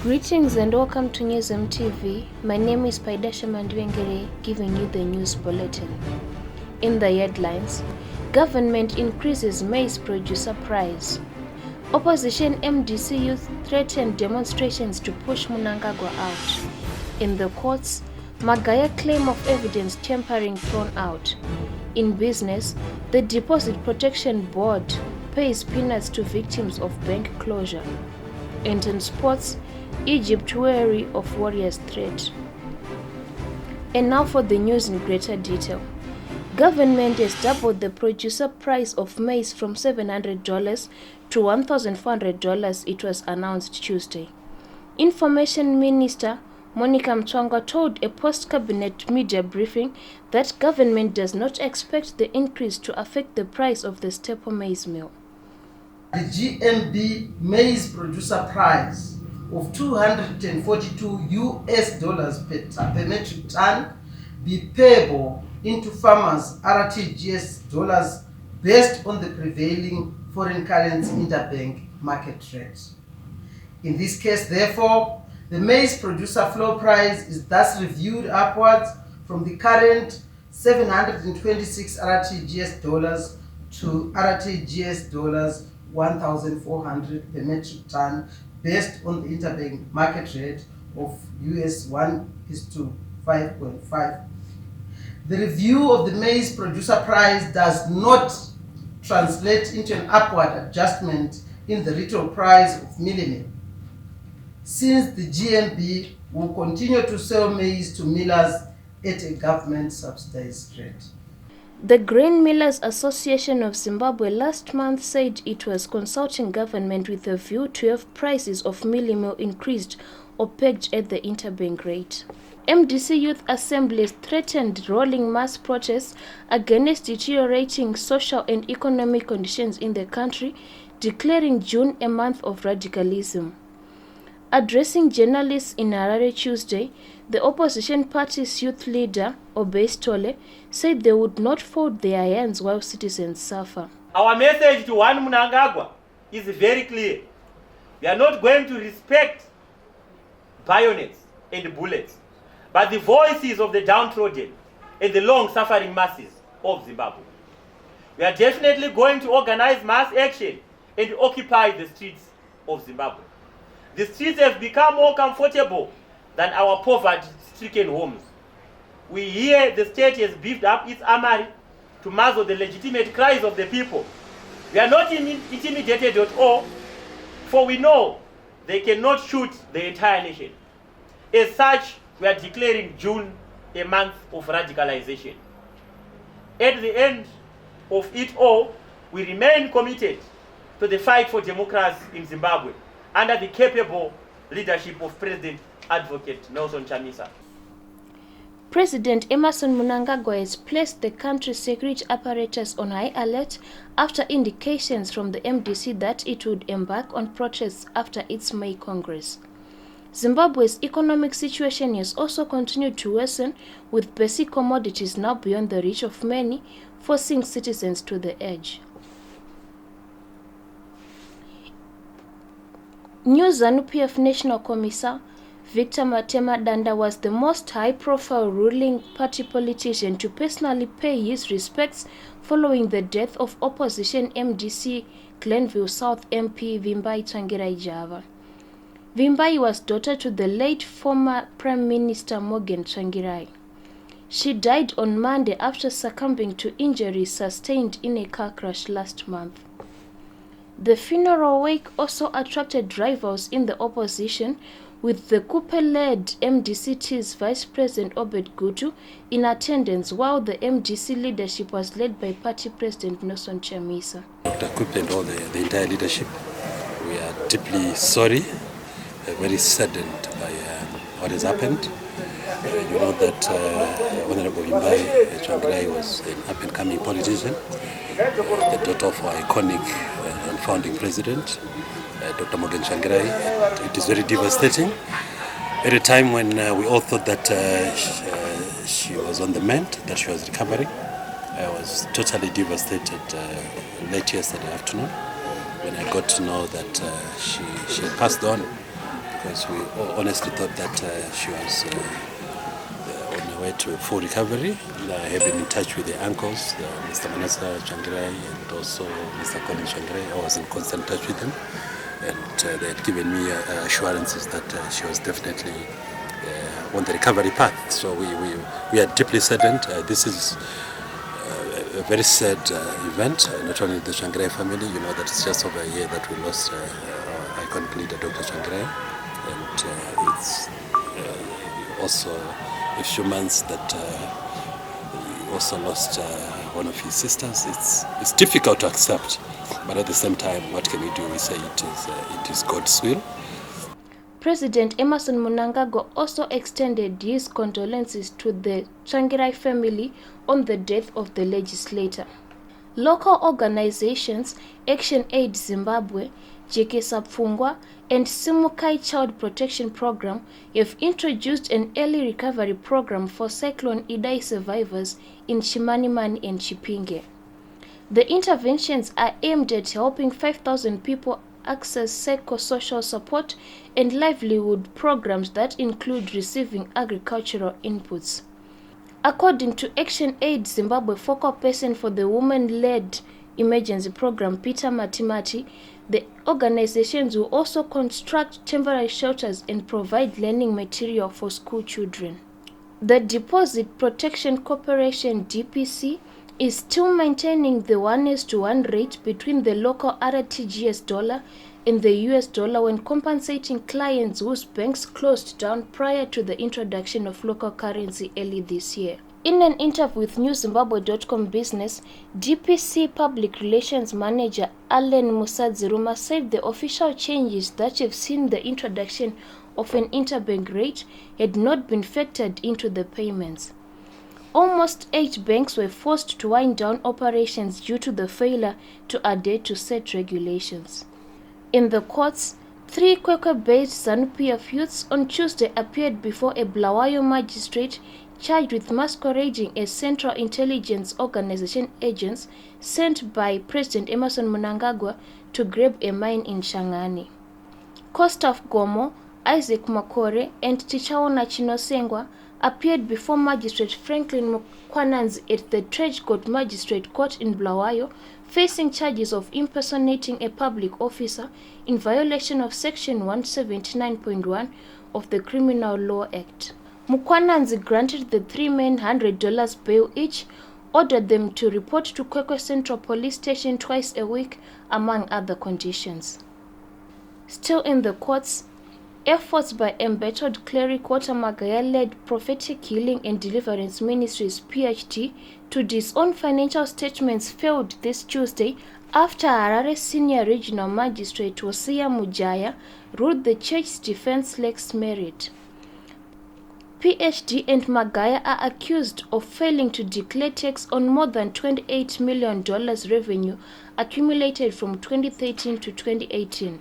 Greetings and welcome to News MTV. My name is Paidasha Mandwengere, giving you the news bulletin. In the headlines, government increases maize producer price. Opposition MDC youth threatened demonstrations to push Mnangagwa out. In the courts, Magaya claim of evidence tampering thrown out. In business, the Deposit Protection Board pays peanuts to victims of bank closure. And in sports, Egypt wary of Warriors' threat. And now for the news in greater detail. Government has doubled the producer price of maize from $700 to $1,400, it was announced Tuesday. Information Minister Monica Mtwangwa told a post-cabinet media briefing that government does not expect the increase to affect the price of the staple maize meal. The GMB maize producer price of $242 per metric ton be payable into farmers' RTGS dollars based on the prevailing foreign currency interbank market rate. In this case, therefore, the maize producer floor price is thus reviewed upwards from the current 726 RTGS dollars to RTGS dollars 1,400 per metric ton based on the interbank market rate of US 1:5.5. The review of the maize producer price does not translate into an upward adjustment in the retail price of milling meal, since the GMB will continue to sell maize to millers at a government subsidized rate. The Grain Millers Association of Zimbabwe last month said it was consulting government with a view to have prices of milling meal increased or pegged at the interbank rate. MDC Youth Assemblies threatened rolling mass protests against deteriorating social and economic conditions in the country, declaring June a month of radicalism. Addressing journalists in Harare Tuesday, the opposition party's youth leader, Obestole, said they would not fold their hands while citizens suffer. Our message to one Mnangagwa is very clear. We are not going to respect bayonets and bullets, but the voices of the downtrodden and the long-suffering masses of Zimbabwe. We are definitely going to organize mass action and occupy the streets of Zimbabwe. The streets have become more comfortable than our poverty-stricken homes. We hear the state has beefed up its armory to muzzle the legitimate cries of the people. We are not intimidated at all, for we know they cannot shoot the entire nation. As such, we are declaring June a month of radicalization. At the end of it all, we remain committed to the fight for democracy in Zimbabwe under the capable leadership of President Advocate Nelson Chamisa. President Emmerson Mnangagwa has placed the country's security apparatus on high alert after indications from the MDC that it would embark on protests after its May Congress. Zimbabwe's economic situation has also continued to worsen, with basic commodities now beyond the reach of many, forcing citizens to the edge. New ZANU-PF National Commissar Victor Matema Danda was the most high-profile ruling party politician to personally pay his respects following the death of opposition MDC Glenville South MP Vimbai Tsvangirai Java. Vimbai was daughter to the late former Prime Minister Morgan Tsvangirai. She died on Monday after succumbing to injuries sustained in a car crash last month. The funeral wake also attracted rivals in the opposition, with the Coupe-led MDC-T's Vice President Obed Gutu in attendance, while the MDC leadership was led by Party President Nelson Chamisa. Dr. Coupe and all the entire leadership, we are deeply sorry, very saddened by what has happened. You know that Honorable Vimbai Tsvangirai was an up-and-coming politician, the daughter of our iconic and founding president, Dr. Morgan Tsvangirai. It is very devastating. At a time when we all thought that she was on the mend, that she was recovering, I was totally devastated late yesterday afternoon when I got to know that she passed on because we honestly thought that she was on her way to full recovery. I have been in touch with the uncles, Mr. Manasa Changirai and also Mr. Colin Changirai. I was in constant touch with them, and they had given me assurances that she was definitely on the recovery path. So we are deeply saddened. This is a very sad event, not only the Changirai family. You know that it's just over a year that we lost our iconic leader, Dr. Changirai, and it's also a few months that we also lost one of his sisters. It's difficult to accept, but at the same time, what can we do? We say it is God's will. President Emmerson Mnangagwa also extended his condolences to the Changirai family on the death of the legislator. Local organizations Action Aid Zimbabwe, JK Sapfungwa, and Simukai Child Protection Program have introduced an early recovery program for Cyclone Idai survivors in Chimanimani and Chipinge. The interventions are aimed at helping 5,000 people access psychosocial support and livelihood programs that include receiving agricultural inputs. According to Action Aid Zimbabwe focal person for the women-led emergency program, Peter Matimati, the organizations will also construct temporary shelters and provide learning material for school children. The Deposit Protection Corporation (DPC) is still maintaining the 1:1 rate between the local RTGS dollar and the US dollar when compensating clients whose banks closed down prior to the introduction of local currency early this year. In an interview with NewZimbabwe.com Business, DPC Public Relations Manager Allen Musadziruma said the official changes that have seen the introduction of an interbank rate had not been factored into the payments. Almost 8 banks were forced to wind down operations due to the failure to adhere to set regulations. In the courts, 3 Kwekwe-based ZANU-PF youths on Tuesday appeared before a Bulawayo magistrate charged with masquerading as Central Intelligence Organization agents sent by President Emmerson Mnangagwa to grab a mine in Shangani. Co-staff Gomo, Isaac Makore, and Tichaona Chinosengwa appeared before Magistrate Franklin Mukwananzi at the Trade Court Magistrate Court in Bulawayo, facing charges of impersonating a public officer in violation of Section 179.1 of the Criminal Law Act. Mukwananzi granted the 3 men $100 bail each, ordered them to report to Kwekwe Central Police Station twice a week, among other conditions. Still in the courts, efforts by embattled cleric Walter Magaya-led Prophetic Healing and Deliverance Ministries (PHD) to disown financial statements failed this Tuesday after Harare Senior Regional Magistrate Wosiya Mujaya ruled the church's defense lacks merit. PHD and Magaya are accused of failing to declare tax on more than $28 million revenue accumulated from 2013 to 2018.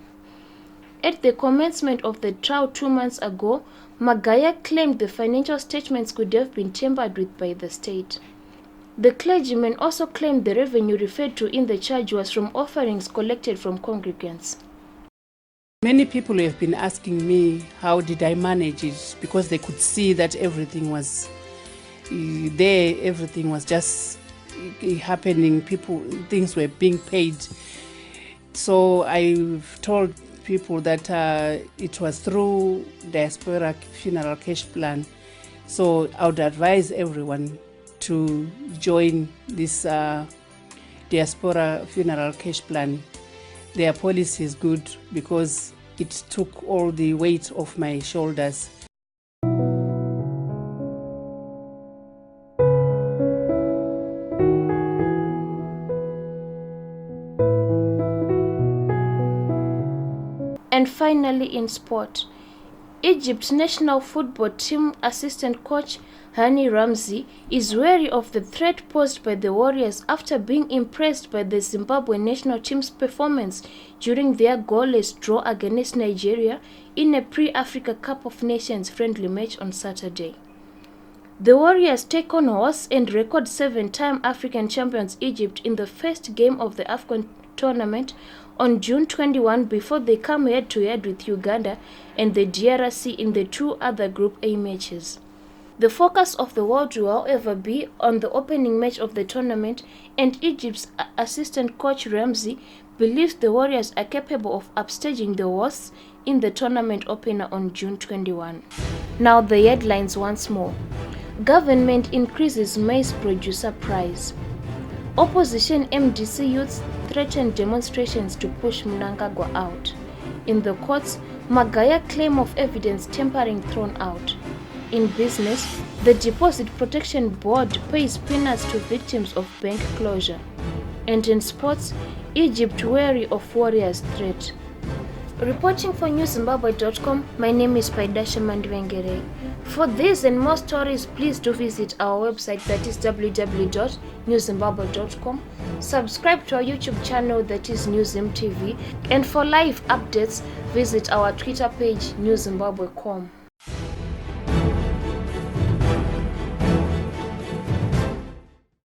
At the commencement of the trial 2 months ago, Magaya claimed the financial statements could have been tampered with by the state. The clergyman also claimed the revenue referred to in the charge was from offerings collected from congregants. Many people have been asking me how did I manage it, because they could see that everything was there, everything was just happening, things were being paid. So I've told people that it was through Diaspora Funeral Cash Plan. So I would advise everyone to join this Diaspora Funeral Cash Plan. Their policy is good because it took all the weight off my shoulders. And finally in sport, Egypt's national football team assistant coach Hani Ramsey is wary of the threat posed by the Warriors after being impressed by the Zimbabwe national team's performance during their goalless draw against Nigeria in a pre-Africa Cup of Nations friendly match on Saturday. The Warriors take on host and record 7-time African champions Egypt in the first game of the AFCON tournament on June 21 before they come head-to-head with Uganda and the DRC in the 2 other Group A matches. The focus of the world will, however, be on the opening match of the tournament, and Egypt's assistant coach Ramsey believes the Warriors are capable of upstaging the hosts in the tournament opener on June 21. Now the headlines once more. Government increases maize producer price. Opposition MDC youths threaten demonstrations to push Mnangagwa out. In the courts, Magaya claim of evidence tampering thrown out. In business, the Deposit Protection Board pays peanuts to victims of bank closure. And in sports, Egypt wary of Warriors' threat. Reporting for newszimbabwe.com, my name is Paidasha Mandwengere. For these and more stories, please do visit our website, that is www.newszimbabwe.com. Subscribe to our YouTube channel, that is NewsZim TV. And for live updates, visit our Twitter page, newszimbabwe.com.